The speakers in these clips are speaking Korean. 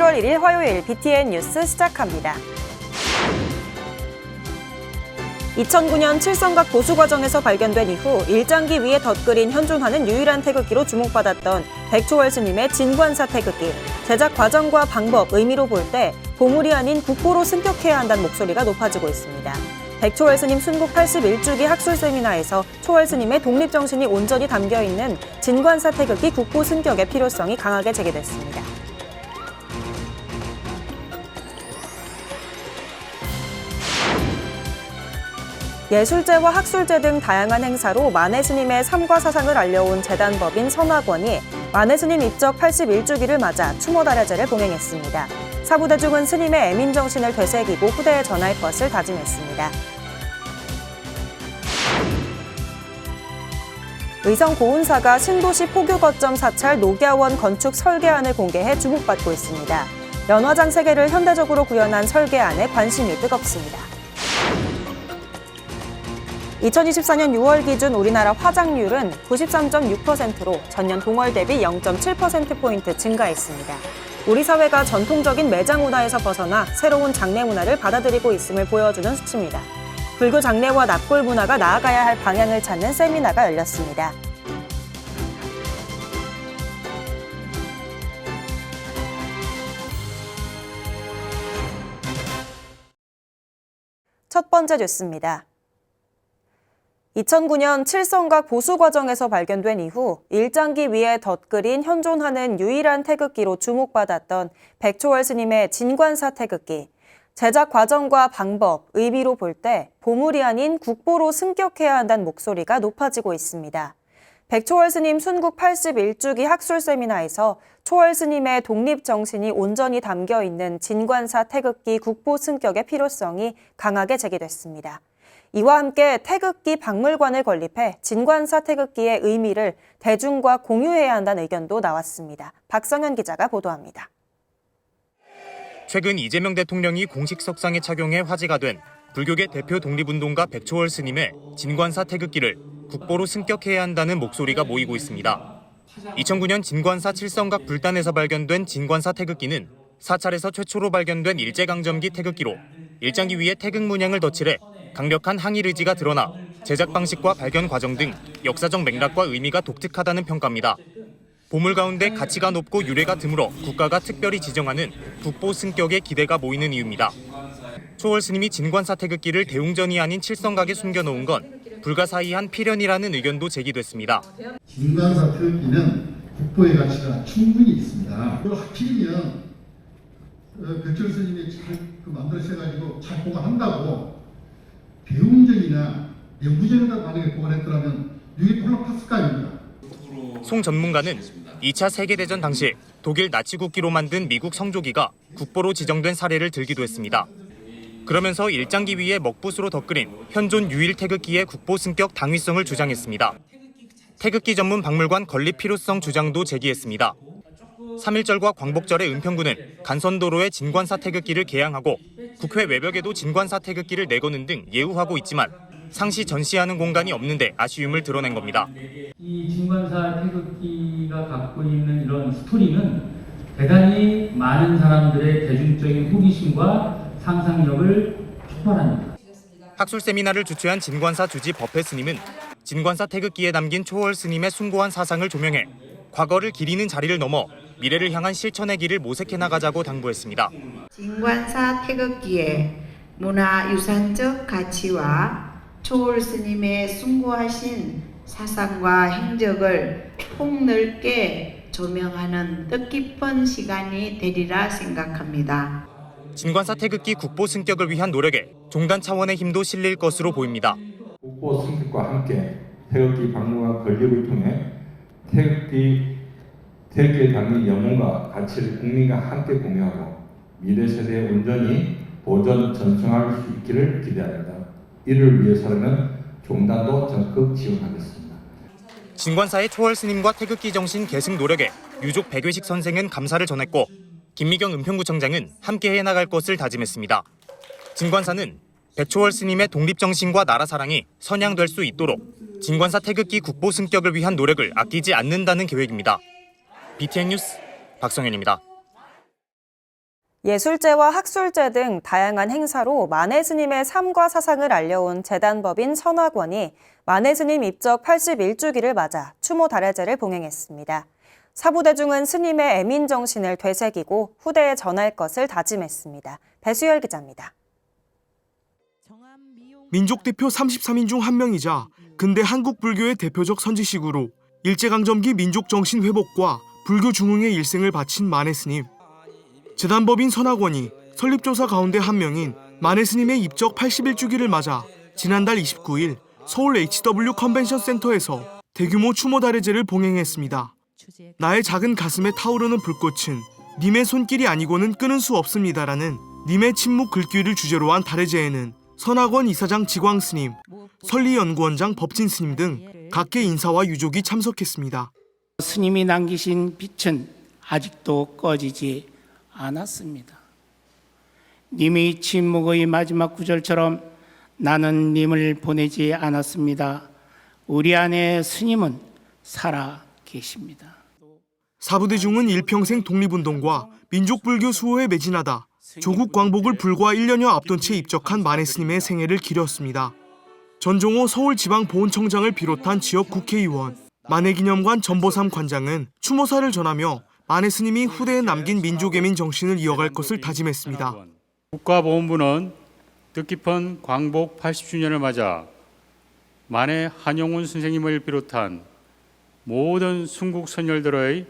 10월 1일 화요일 BTN 뉴스 시작합니다. 2009년 칠성각 보수 과정에서 발견된 이후 일장기 위에 덧그린 현존하는 유일한 태극기로 주목받았던 백초월 스님의 진관사 태극기. 제작 과정과 방법, 의미로 볼 때 보물이 아닌 국보로 승격해야 한다는 목소리가 높아지고 있습니다. 백초월 스님 순국 81주기 학술 세미나에서 초월 스님의 독립정신이 온전히 담겨있는 진관사 태극기 국보 승격의 필요성이 강하게 제기됐습니다. 예술제와 학술제 등 다양한 행사로 만해 스님의 삶과 사상을 알려온 재단법인 선학원이 만해 스님 입적 81주기를 맞아 추모달야제를 봉행했습니다. 사부대중은 스님의 애민정신을 되새기고 후대에 전할 것을 다짐했습니다. 의성고운사가 신도시 포교 거점 사찰 녹야원 건축 설계안을 공개해 주목받고 있습니다. 연화장 3개를 현대적으로 구현한 설계안에 관심이 뜨겁습니다. 2024년 6월 기준 우리나라 화장률은 93.6%로 전년 동월 대비 0.7%포인트 증가했습니다. 우리 사회가 전통적인 매장 문화에서 벗어나 새로운 장례 문화를 받아들이고 있음을 보여주는 수치입니다. 불교 장례와 납골 문화가 나아가야 할 방향을 찾는 세미나가 열렸습니다. 첫 번째 뉴스입니다. 2009년 칠성각 보수 과정에서 발견된 이후 일장기 위에 덧그린 현존하는 유일한 태극기로 주목받았던 백초월 스님의 진관사 태극기. 제작 과정과 방법, 의미로 볼 때 보물이 아닌 국보로 승격해야 한다는 목소리가 높아지고 있습니다. 백초월 스님 순국 81주기 학술 세미나에서 초월 스님의 독립정신이 온전히 담겨있는 진관사 태극기 국보 승격의 필요성이 강하게 제기됐습니다. 이와 함께 태극기 박물관을 건립해 진관사 태극기의 의미를 대중과 공유해야 한다는 의견도 나왔습니다. 박성현 기자가 보도합니다. 최근 이재명 대통령이 공식 석상에 착용해 화제가 된 불교계 대표 독립운동가 백초월 스님의 진관사 태극기를 국보로 승격해야 한다는 목소리가 모이고 있습니다. 2009년 진관사 칠성각 불단에서 발견된 진관사 태극기는 사찰에서 최초로 발견된 일제강점기 태극기로 일장기 위에 태극 문양을 덧칠해 강력한 항일 의지가 드러나 제작 방식과 발견 과정 등 역사적 맥락과 의미가 독특하다는 평가입니다. 보물 가운데 가치가 높고 유래가 드물어 국가가 특별히 지정하는 국보 승격에 기대가 모이는 이유입니다. 초월 스님이 진관사 태극기를 대웅전이 아닌 칠성각에 숨겨놓은 건 불가사의한 필연이라는 의견도 제기됐습니다. 진관사 태극기는 국보의 가치가 충분히 있습니다. 그리고 하필이면 백초월 스님이 잘 만들어셔가지고 잘 보관한다고 대웅전이나 영구전에다 만약에 보관했더라면 이게 폴라팠을 거 아닙니까? 송 전문가는 2차 세계대전 당시 독일 나치국기로 만든 미국 성조기가 국보로 지정된 사례를 들기도 했습니다. 그러면서 일장기 위에 먹붓으로 덧그린 현존 유일 태극기의 국보 승격 당위성을 주장했습니다. 태극기 전문 박물관 건립 필요성 주장도 제기했습니다. 3.1절과 광복절에 은평구는 간선도로에 진관사 태극기를 개양하고 국회 외벽에도 진관사 태극기를 내거는 등 예우하고 있지만 상시 전시하는 공간이 없는데 아쉬움을 드러낸 겁니다. 이 진관사 태극기가 갖고 있는 이런 스토리는 대단히 많은 사람들의 대중적인 호기심과 상상력을 촉발합니다. 학술 세미나를 주최한 진관사 주지 법회 스님은 진관사 태극기에 담긴 초월 스님의 숭고한 사상을 조명해 과거를 기리는 자리를 넘어 미래를 향한 실천의 길을 모색해 나가자고 당부했습니다. 진관사 태극기의 문화유산적 가치와 초월 스님의 숭고하신 사상과 행적을 폭넓게 조명하는 뜻깊은 시간이 되리라 생각합니다. 진관사 태극기 국보 승격을 위한 노력에 종단 차원의 힘도 실릴 것으로 보입니다. 국보 승격과 함께 태극기 박물관 건립을 통해 태극기에 담긴 영혼과 가치를 국민과 함께 공유하고 미래 세대에 온전히 보존 전승할 수 있기를 기대합니다. 이를 위해서라면 종단도 적극 지원하겠습니다. 진관사의 초월 스님과 태극기 정신 계승 노력에 유족 백외식 선생은 감사를 전했고 김미경 은평구청장은 함께해 나갈 것을 다짐했습니다. 진관사는 백초월 스님의 독립정신과 나라 사랑이 선양될 수 있도록 진관사 태극기 국보 승격을 위한 노력을 아끼지 않는다는 계획입니다. BTN 뉴스 박성현입니다. 예술제와 학술제 등 다양한 행사로 만해 스님의 삶과 사상을 알려온 재단법인 선학원이 만해 스님 입적 81주기를 맞아 추모 달해제를 봉행했습니다. 사부대중은 스님의 애민 정신을 되새기고 후대에 전할 것을 다짐했습니다. 배수열 기자입니다. 민족 대표 33인 중 한 명이자 근대 한국 불교의 대표적 선지식으로 일제강점기 민족 정신 회복과 불교 중흥의 일생을 바친 만해 스님. 재단법인 선학원이 설립조사 가운데 한 명인 만해 스님의 입적 81주기를 맞아 지난달 29일 서울 HW 컨벤션 센터에서 대규모 추모 달해제를 봉행했습니다. 나의 작은 가슴에 타오르는 불꽃은 님의 손길이 아니고는 끄는 수 없습니다라는 님의 침묵 글귀를 주제로 한 달해제에는 선학원 이사장 지광 스님, 설리연구원장 법진 스님 등 각계 인사와 유족이 참석했습니다. 스님이 남기신 빛은 아직도 꺼지지 않았습니다. 님의 침묵의 마지막 구절처럼 나는 님을 보내지 않았습니다. 우리 안에 스님은 살아 계십니다. 사부대중은 일평생 독립운동과 민족불교 수호에 매진하다 조국 광복을 불과 1년여 앞둔 채 입적한 만해 스님의 생애를 기렸습니다. 전종호 서울지방보훈청장을 비롯한 지역 국회의원, 만해기념관 전보삼 관장은 추모사를 전하며 만해 스님이 후대에 남긴 민족애민 정신을 이어갈 것을 다짐했습니다. 국가보훈부는 뜻깊은 광복 80주년을 맞아 만해 한용운 선생님을 비롯한 모든 순국 선열들의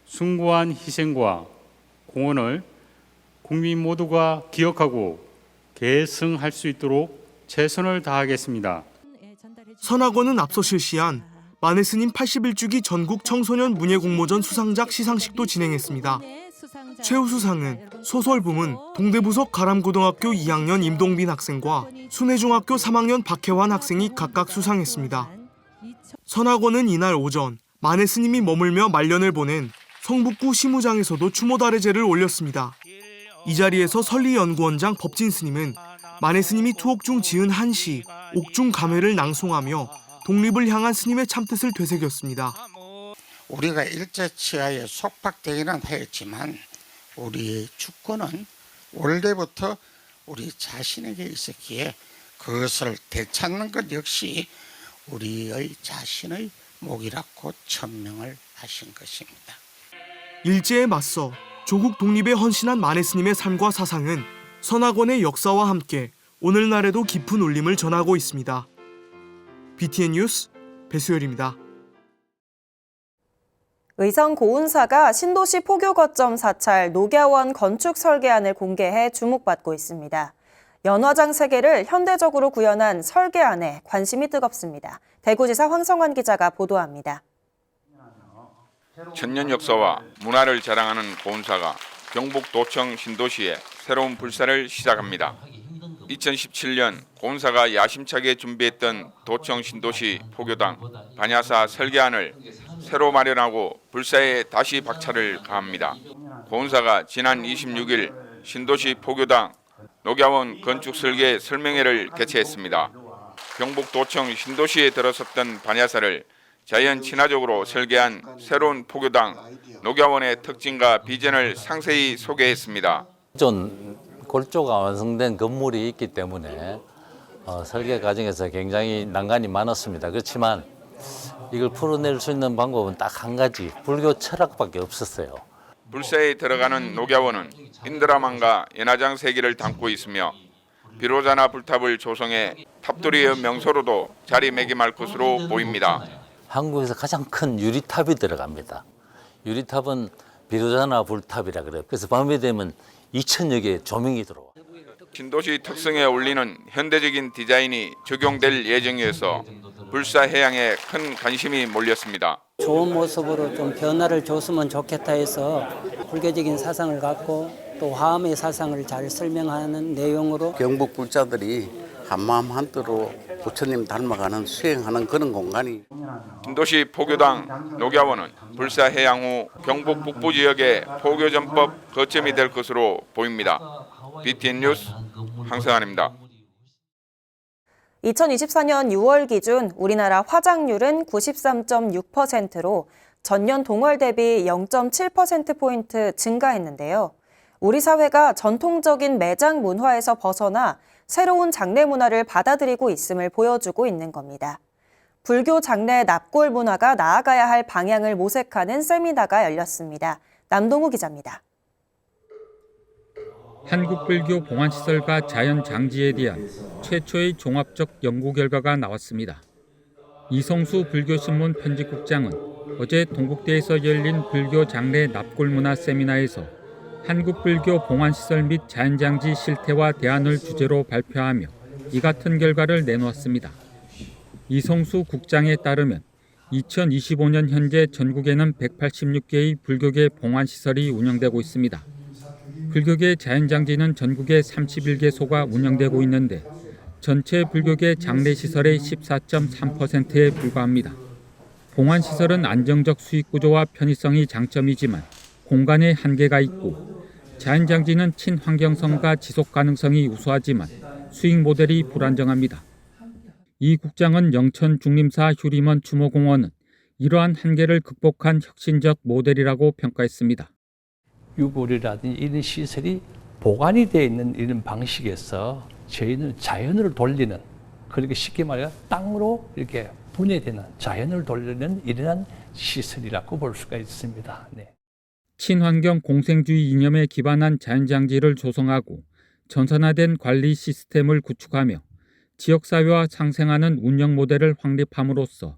숭고한 희생과 공헌을 국민 모두가 기억하고 계승할 수 있도록 최선을 다하겠습니다. 선학원은 앞서 실시한 만해 스님 81주기 전국 청소년 문예공모전 수상작 시상식도 진행했습니다. 최우수상은 소설 부문 동대부석 가람고등학교 2학년 임동빈 학생과 순회중학교 3학년 박혜환 학생이 각각 수상했습니다. 선학원은 이날 오전 만해 스님이 머물며 말년을 보낸 성북구 시무장에서도 추모 달해제를 올렸습니다. 이 자리에서 설리연구원장 법진 스님은 만해 스님이 투옥 중 지은 한시 옥중 감회를 낭송하며 독립을 향한 스님의 참뜻을 되새겼습니다. 우리가 일제치하에 속박되기는 하였지만 우리의 주권은 원래부터 우리 자신에게 있었기에 그것을 되찾는 것 역시 우리의 자신의 몫이라고 천명을 하신 것입니다. 일제에 맞서 조국 독립에 헌신한 만해 스님의 삶과 사상은 선학원의 역사와 함께 오늘날에도 깊은 울림을 전하고 있습니다. BTN 뉴스 배수열입니다. 의성 고운사가 신도시 포교 거점 사찰 녹야원 건축 설계안을 공개해 주목받고 있습니다. 연화장 3개를 현대적으로 구현한 설계안에 관심이 뜨겁습니다. 대구지사 황성환 기자가 보도합니다. 천년 역사와 문화를 자랑하는 고운사가 경북도청 신도시에 새로운 불사를 시작합니다. 2017년 고운사가 야심차게 준비했던 도청 신도시 포교당 반야사 설계안을 새로 마련하고 불사에 다시 박차를 가합니다. 고운사가 지난 26일 신도시 포교당 녹야원 건축 설계 설명회를 개최했습니다. 경북도청 신도시에 들어섰던 반야사를 자연 친화적으로 설계한 새로운 포교당 녹야원의 특징과 비전을 상세히 소개했습니다. 기존 골조가 완성된 건물이 있기 때문에 설계 과정에서 굉장히 난관이 많았습니다. 그렇지만 이걸 풀어낼 수 있는 방법은 딱 한 가지, 불교 철학밖에 없었어요. 불사에 들어가는 녹야원은 인드라만과 연화장 3개를 담고 있으며 비로자나 불탑을 조성해 탑돌이의 명소로도 자리매김할 것으로 보입니다. 한국에서 가장 큰 유리탑이 들어갑니다. 유리탑은 비로자나 불탑이라 그래요. 그래서 밤이 되면 2,000여 개의 조명이 들어와. 신도시 특성에 어울리는 현대적인 디자인이 적용될 예정이어서 불사 해양에 큰 관심이 몰렸습니다. 좋은 모습으로 좀 변화를 줬으면 좋겠다 해서 불교적인 사상을 갖고 또 화엄의 사상을 잘 설명하는 내용으로 경북 불자들이 한마음 한뜻으로 부처님 닮아가는 수행하는 그런 공간이 신도시 포교당 녹야원은 불사 해양 후 경북 북부 지역의 포교전법 거점이 될 것으로 보입니다. BTN 뉴스 황성환입니다. 2024년 6월 기준 우리나라 화장률은 93.6%로 전년 동월 대비 0.7%포인트 증가했는데요. 우리 사회가 전통적인 매장 문화에서 벗어나 새로운 장례 문화를 받아들이고 있음을 보여주고 있는 겁니다. 불교 장례 납골 문화가 나아가야 할 방향을 모색하는 세미나가 열렸습니다. 남동우 기자입니다. 한국불교 봉안시설과 자연장지에 대한 최초의 종합적 연구 결과가 나왔습니다. 이성수 불교신문 편집국장은 어제 동국대에서 열린 불교 장례 납골 문화 세미나에서 한국불교 봉안시설 및 자연장지 실태와 대안을 주제로 발표하며 이 같은 결과를 내놓았습니다. 이성수 국장에 따르면 2025년 현재 전국에는 186개의 불교계 봉안시설이 운영되고 있습니다. 불교계 자연장지는 전국에 31개소가 운영되고 있는데 전체 불교계 장례시설의 14.3%에 불과합니다. 봉안시설은 안정적 수익구조와 편의성이 장점이지만 공간에 한계가 있고 자연장지는 친환경성과 지속가능성이 우수하지만 수익 모델이 불안정합니다. 이 국장은 영천 중림사 휴림원 추모공원은 이러한 한계를 극복한 혁신적 모델이라고 평가했습니다. 유골이라든지 이런 시설이 보관이 되어 있는 이런 방식에서 저희는 자연을 돌리는, 그렇게 쉽게 말해 땅으로 이렇게 분해되는 자연을 돌리는 이러한 시설이라고 볼 수가 있습니다. 네. 친환경 공생주의 이념에 기반한 자연장지를 조성하고 전산화된 관리 시스템을 구축하며 지역사회와 상생하는 운영 모델을 확립함으로써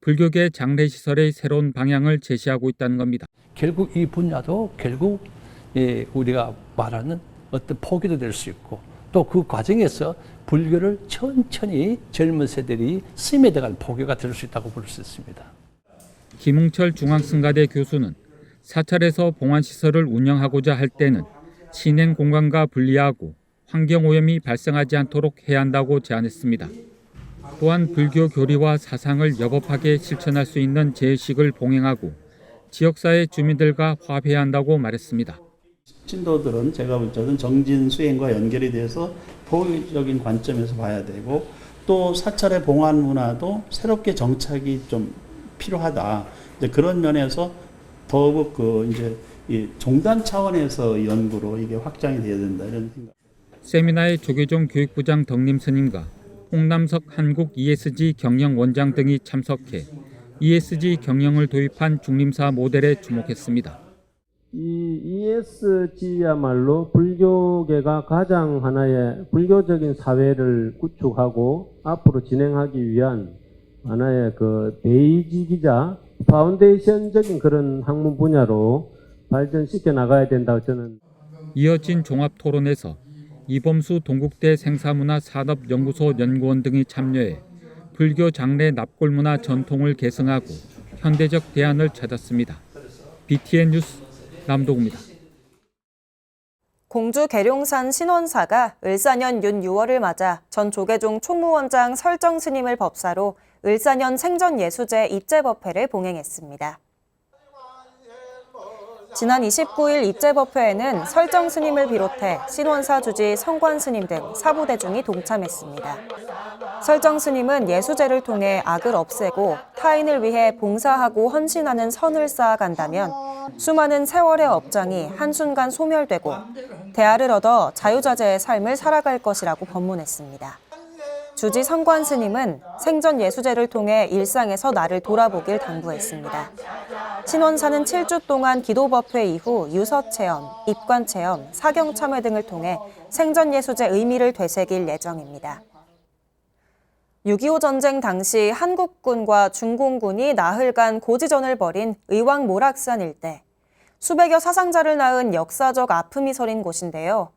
불교계 장례시설의 새로운 방향을 제시하고 있다는 겁니다. 결국 이 분야도 결국 우리가 말하는 어떤 포기도 될 수 있고 또 그 과정에서 불교를 천천히 젊은 세대들이 스며들어갈 포교가 될 수 있다고 볼 수 있습니다. 김웅철 중앙승가대 교수는 사찰에서 봉안시설을 운영하고자 할 때는 신행 공간과 분리하고 환경오염이 발생하지 않도록 해야 한다고 제안했습니다. 또한 불교 교리와 사상을 여법하게 실천할 수 있는 제의식을 봉행하고 지역사회 주민들과 화합해야 한다고 말했습니다. 신도들은 제가 볼 때는 정진 수행과 연결이 돼서 포교적인 관점에서 봐야 되고 또 사찰의 봉안 문화도 새롭게 정착이 좀 필요하다. 이제 그런 면에서 더욱 이제 이 종단 차원에서 연구로 이게 확장이 돼야 된다 이런 생각. 세미나에 조계종 교육부장 덕림 스님과 홍남석 한국 ESG 경영 원장 등이 참석해 ESG 경영을 도입한 중림사 모델에 주목했습니다. 이 ESG야말로 불교계가 가장 하나의 불교적인 사회를 구축하고 앞으로 진행하기 위한 하나의 베이직이자 파운데이션적인 그런 학문 분야로 발전시켜 나가야 된다고 저는. 이어진 종합 토론에서 이범수 동국대 생사문화산업연구소 연구원 등이 참여해 불교 장례 납골 문화 전통을 계승하고 현대적 대안을 찾았습니다. BTN 뉴스 남동우입니다. 공주 계룡산 신원사가 을사년 윤 6월을 맞아 전 조계종 총무원장 설정 스님을 법사로 을사년 생전예수제 입제법회를 봉행했습니다. 지난 29일 입제법회에는 설정 스님을 비롯해 신원사 주지 성관 스님 등 사부대중이 동참했습니다. 설정 스님은 예수제를 통해 악을 없애고 타인을 위해 봉사하고 헌신하는 선을 쌓아간다면 수많은 세월의 업장이 한순간 소멸되고 대화를 얻어 자유자재의 삶을 살아갈 것이라고 법문했습니다. 주지 성관 스님은 생전 예수제를 통해 일상에서 나를 돌아보길 당부했습니다. 신원사는 7주 동안 기도법회 이후 유서체험, 입관체험, 사경참회 등을 통해 생전 예수제 의미를 되새길 예정입니다. 6.25 전쟁 당시 한국군과 중공군이 나흘간 고지전을 벌인 의왕 모락산 일대. 수백여 사상자를 낳은 역사적 아픔이 서린 곳인데요.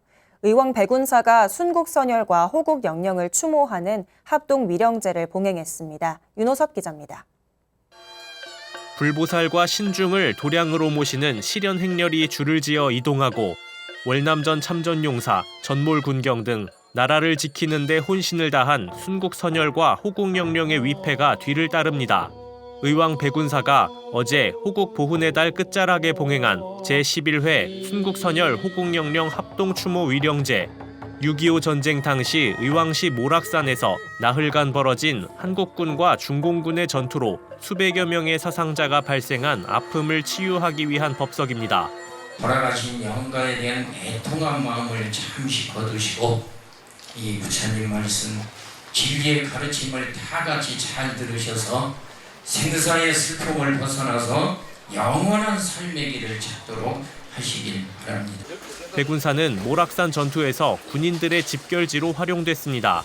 의왕 백운사가 순국선열과 호국영령을 추모하는 합동 위령제를 봉행했습니다. 윤호섭 기자입니다. 불보살과 신중을 도량으로 모시는 실현 행렬이 줄을 지어 이동하고 월남전 참전용사, 전몰군경 등 나라를 지키는 데 혼신을 다한 순국선열과 호국영령의 위패가 뒤를 따릅니다. 의왕 백운사가 어제 호국 보훈의 달 끝자락에 봉행한 제11회 순국선열 호국영령 합동추모 위령제. 6.25 전쟁 당시 의왕시 모락산에서 나흘간 벌어진 한국군과 중공군의 전투로 수백여 명의 사상자가 발생한 아픔을 치유하기 위한 법석입니다. 돌아가신 영가에 대한 애통한 마음을 잠시 거두시고 이 부처님 말씀 진리의 가르침을 다 같이 잘 들으셔서 생사의 슬픔을 벗어나서 영원한 삶의 길을 찾도록 하시길 바랍니다. 대군사는 모락산 전투에서 군인들의 집결지로 활용됐습니다.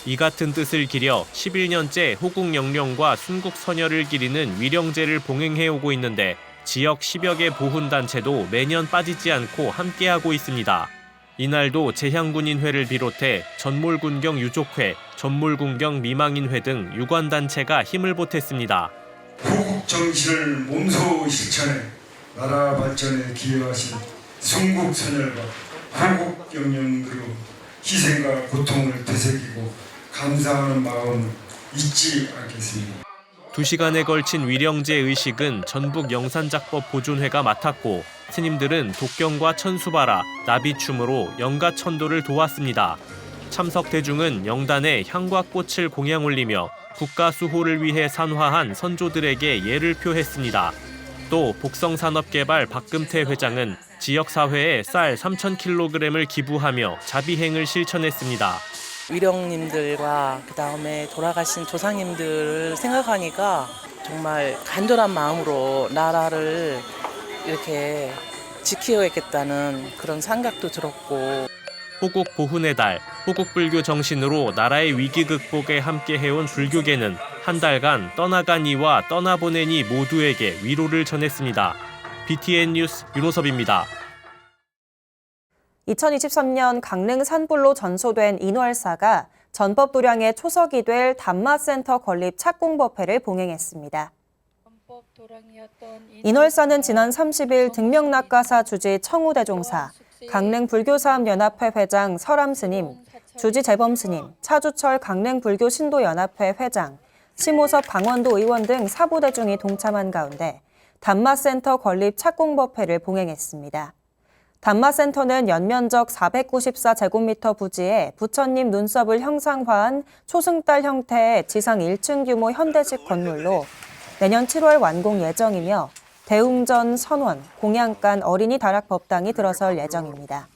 이 같은 뜻을 기려 11년째 호국 영령과 순국 선열을 기리는 위령제를 봉행해오고 있는데 지역 10여 개 보훈단체도 매년 빠지지 않고 함께하고 있습니다. 이날도 제향군인회를 비롯해 전몰군경 유족회, 전몰군경 미망인회 등 유관단체가 힘을 보탰습니다. 호국 정신을 몸소 실천해 나라 발전에 기여하신 순국 선열과 호국 영령으로 희생과 고통을 되새기고 감사하는 마음을 잊지 않겠습니다. 2시간에 걸친 위령제 의식은 전북 영산작법 보존회가 맡았고 스님들은 독경과 천수바라, 나비춤으로 영가 천도를 도왔습니다. 참석 대중은 영단에 향과 꽃을 공양 올리며 국가 수호를 위해 산화한 선조들에게 예를 표했습니다. 또 복성산업개발 박금태 회장은 지역사회에 쌀 3,000kg을 기부하며 자비행을 실천했습니다. 위령님들과 그다음에 돌아가신 조상님들을 생각하니까 정말 간절한 마음으로 나라를 이렇게 지켜야겠다는 그런 생각도 들었고 호국 보훈의 달, 호국불교 정신으로 나라의 위기 극복에 함께해온 불교계는 한 달간 떠나간 이와 떠나보낸 이 모두에게 위로를 전했습니다. BTN 뉴스 유로섭입니다. 2023년 강릉 산불로 전소된 인월사가 전법 도량의 초석이 될 단마센터 건립 착공법회를 봉행했습니다. 인월사는 지난 30일 등명낙가사 주지 청우대종사, 강릉불교사업연합회 회장 설암스님, 주지 재범스님, 차주철 강릉불교신도연합회 회장, 심호섭 강원도 의원 등 사부대중이 동참한 가운데 단마센터 건립 착공법회를 봉행했습니다. 단마센터는 연면적 494제곱미터 부지에 부처님 눈썹을 형상화한 초승달 형태의 지상 1층 규모 현대식 건물로 내년 7월 완공 예정이며 대웅전 선원, 공양간 어린이 다락법당이 들어설 예정입니다.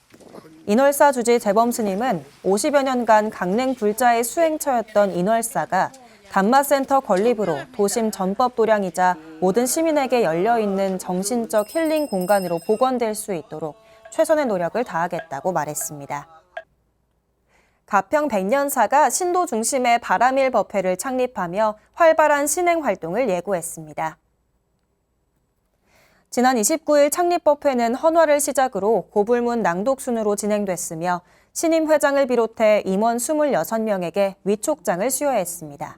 인월사 주지 재범스님은 50여 년간 강릉 불자의 수행처였던 인월사가 단마센터 건립으로 도심 전법 도량이자 모든 시민에게 열려있는 정신적 힐링 공간으로 복원될 수 있도록 최선의 노력을 다하겠다고 말했습니다. 가평 백년사가 신도 중심의 바람일 법회를 창립하며 활발한 신행 활동을 예고했습니다. 지난 29일 창립법회는 헌화를 시작으로 고불문 낭독순으로 진행됐으며 신임 회장을 비롯해 임원 26명에게 위촉장을 수여했습니다.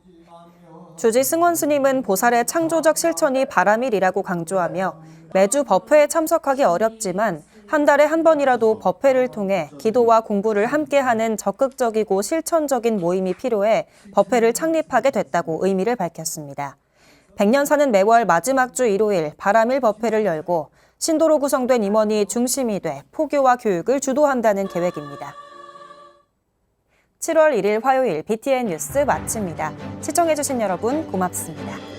주지 승원 스님은 보살의 창조적 실천이 바람일이라고 강조하며 매주 법회에 참석하기 어렵지만 한 달에 한 번이라도 법회를 통해 기도와 공부를 함께하는 적극적이고 실천적인 모임이 필요해 법회를 창립하게 됐다고 의미를 밝혔습니다. 백년사는 매월 마지막 주 일요일 바람일 법회를 열고 신도로 구성된 임원이 중심이 돼 포교와 교육을 주도한다는 계획입니다. 7월 1일 화요일 BTN 뉴스 마칩니다. 시청해주신 여러분 고맙습니다.